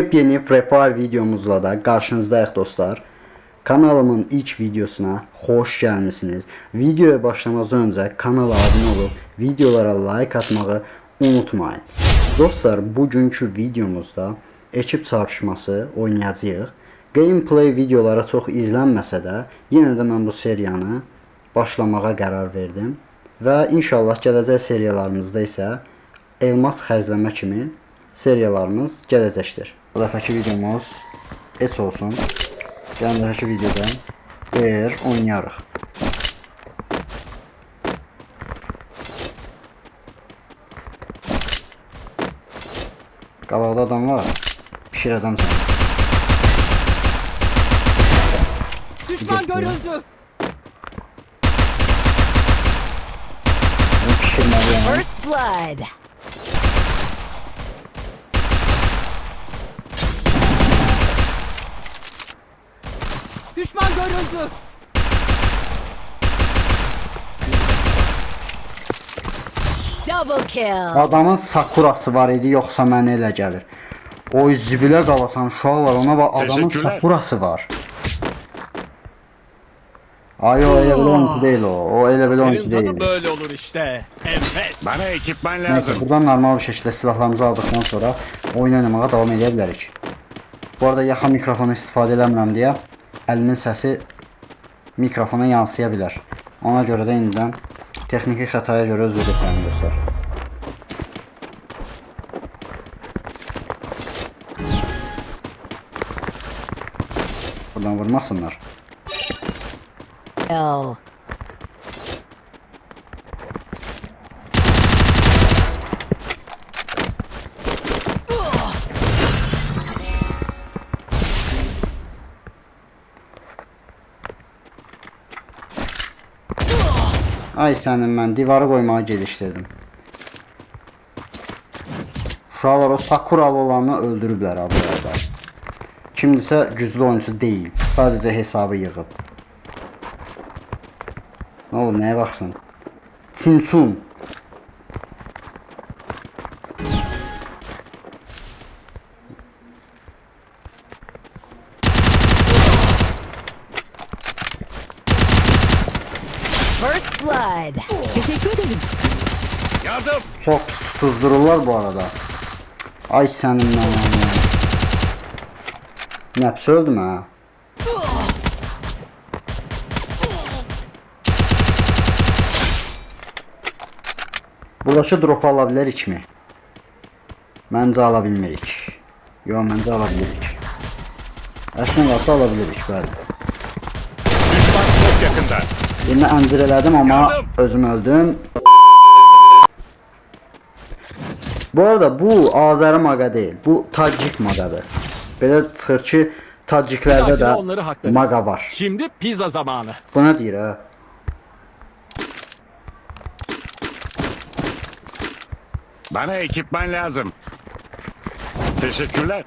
Yeni Free Fire videomuzla da karşınızdayıq dostlar. Kanalımın ilk videosuna hoş gelmişsiniz. Videoya başlamazdan önce kanala abone olup videolara like atmayı unutmayın. Dostlar, bugünkü videomuzda ekip çarpışması oynayacağıq. Gameplay videolara çox izlənməsə də, yenə də mən bu seriyanı başlamağa qərar verdim. Və inşallah gələcək seriyalarımızda isə elmas xərcləmə kimi seriyalarımız gələcəkdir. Bu dəfəki videomuz heç olsun. Gələn videoda eğer oynayarıq. Qabaqda adam var. Pişirəcəm səni. Düşman görüldü. Pişirməliyəm. First blood. Düşman görüldü. Double kill. Adamın sakurası var idi, yoxsa mənə elə gəlir. Oy zibilə qalasan uşaqlar, ona bax, adamın sakurası var. Ay o elə belə oyuncu deyil o. O elə belə oyuncu Senin tadı deyil. böyle olur işte. Enfes. Bana ekipman Neyse, lazım. buradan normal bir şekilde silahlarımızı aldıktan sonra oyun oynamağa devam edə bilərik. Bu arada yaxın mikrofonu istifadə eləmirəm deyə əlimin səsi mikrofona yansıya bilər. Ona görə də indidən texniki xətaya görə özür diləyirəm dostlar. Buradan vurmasınlar. Kill. Ay sənin, mən divarı qoymağa gedişdirdim. Uşaqlar o sakuralı olanı öldürüblər abi orada. Kimdisə güclü oyuncu deyil. Sadəcə hesabı yığıb. Ne olur, nəyə baxsın? Çinçun. First blood. Teşekkür ederim. Yardım. Çok tuzdururlar bu arada. Ay sənin mən. Nəpsi öldüm ha. Buradakı drop ala bilərik mi? Məncə ala bilmirik. Yox, məncə ala bilirik. Əslində varsa ala bilirik, bəli. Düşman çok yakında. Yine əncir elədim amma Yardım. özüm öldüm. Bu arada bu Azəri maqa deyil. Bu Tacik maqadır. Belə çıxır ki, Taciklərdə Belki de də onları haklarız. maqa var. Şimdi pizza zamanı. Bu nə deyir ha? Bana ekipman lazım. Teşekkürler.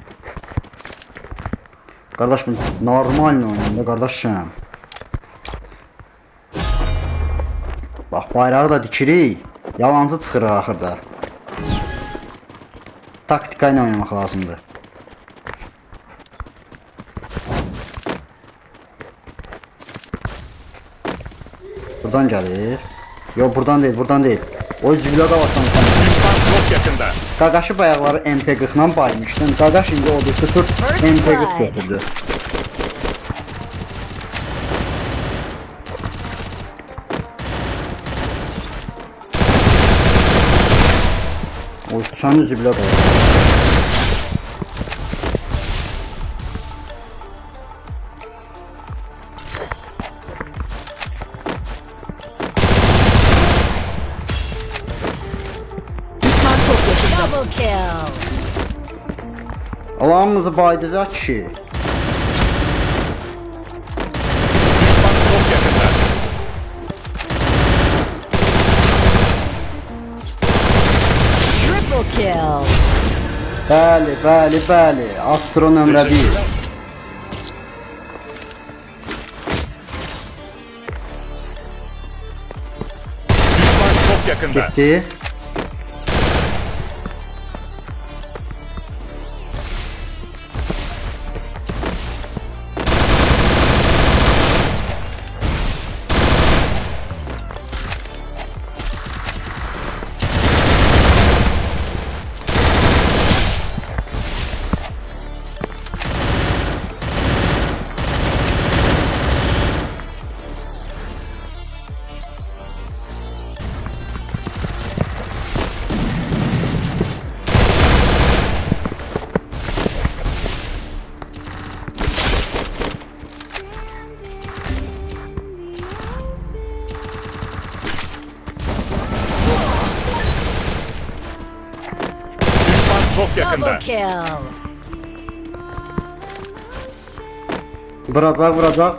Qardaş, bu normal oynayın da qardaşım. Bax, bayrağı da dikirik. Yalancı çıxırıq axırda. Taktika ilə oynamaq lazımdır. Buradan gəlir. Yox, buradan deyil, buradan deyil. O zibilə qalasan sən. Düşman çok yakında. Qaqaşı bayaqları MP40 ilə baymışdın. Qaqaş indi o birisi tut MP40 götürdü. O sən zibilə qalasan. Düşman çok yakında. Double kill. Allah'ımızı baydacaq kişi. Düşman çok yakında. Triple kill. Bəli, bəli, bəli. Astro nömrə 1. Teşekkürler. Düşman çok yakında. Getdi. yakında. Double kill. Vuracaq, vuracaq.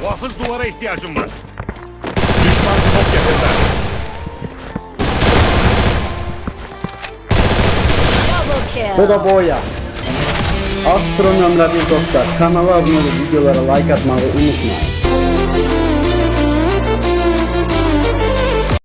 Muhafız duvara ihtiyacım var. Düşman çok yakında. Double Bu kill. da boya. Astro nömrə 1 dostlar. Kanala abunə olub videolara like atmağı unutmayın.